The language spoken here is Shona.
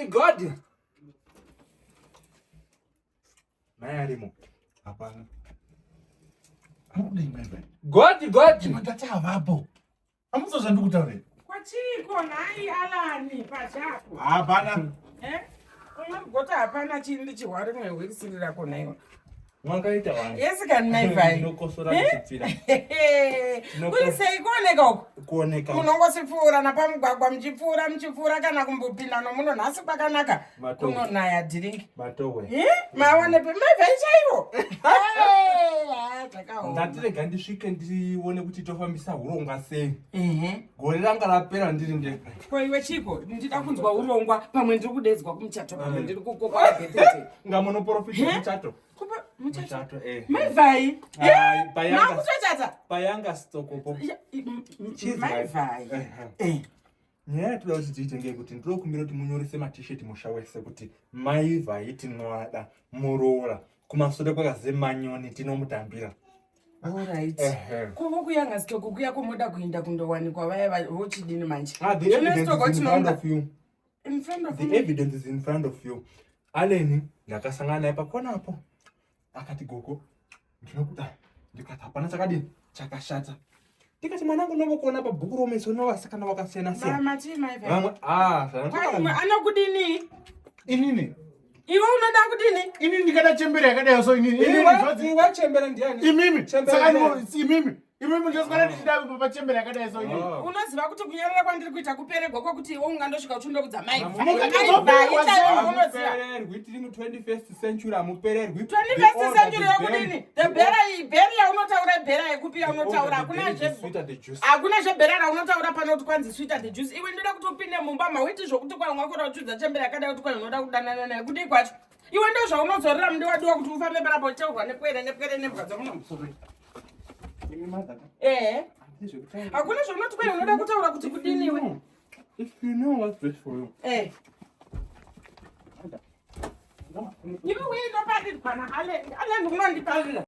God. Mayarimo. Hapana. God. Chimatata avapo. Amuzozva ndikutaurira. Kwachiko nai Alani pachako. Hapana. Unogota hapana chindi chihwari mwe wekisirira kona iwa. Mwakaita wani. Yes can maivai. Ndokosora kuchipfira. Kuri sei kuoneka uko? Kuoneka. Munongosipfuura napamugwagwa muchipfuura kana kumbopinda nomuno nhasi kwakanaka. Kunonaya dhiringi. Matowe. Maone pe maivai chaiwo. Ndatirega ndisvike ndione kuti tofambisa hurongwa sei. Gore ranga rapera ndiri ndega. Ko iwe chiko ndida kunzwa urongwa pamwe ndiri kudedzwa kumuchato pamwe ndiri kukoka betete. Ngamonoprofita muchato. Muchato maivai. Payanga. Makutochata. Payanga stokopo. Maivai. Nyaya toda kuti tiite ngekuti ndinokumbira kuti munyorise t-shirt mushawese kuti maivai tinoada muroora kumashure kwakaze manyoni tinomutambira. Alright. Kuvo kuyanga stoko kuya kumoda kuinda kundowanikwa vaya vochidini manje. The evidence is in front of you. In front of The evidence is in front of you. Aleni ndakasangana naye pakona hapo. Akati gogo ndinokuda ndikati hapana chakadini chakashata. Tikati mwanangu novokuona pabhuku romeso novasikana vakasiyana siyana. Mama tima ive. Vamwe anokudini? Inini. Iwe unoda kudini? Inini ndikada chembere yakadai so inini. Iwe chembere ndiani? Imimi. Saka imimi. Imimi ndoswara ndichida kupa chembere yakadai so inini. Unoziva kuti kunyorera kwandiri kuita kupererwa kwokuti iwe ungandosvika uchindokudza mai. Mupererwi tiri mu21st century amupererwi. 21st century yokudini? The berry yaunotaura berry yekupi yaunotaura hakuna zvebhera raunotaura panoti kwanzi sweeter the juice. Iwe ndoda kuti upinde mumba mawiti zvokuti kwai mwakora kuchudza chembere yakadai kuti kwai unoda kudanana naye kudii kwacho. Iwe ndo zvaunozorera mundi wadiwa kuti ufambe parapo uchaurwa nepwere nembwa dzamunomusoro. Hakuna zvaunoti kwai unoda kutaura kuti kudini iwe. If you know what's best for you. Iwe uinoparirwa na ale ndinondiparira.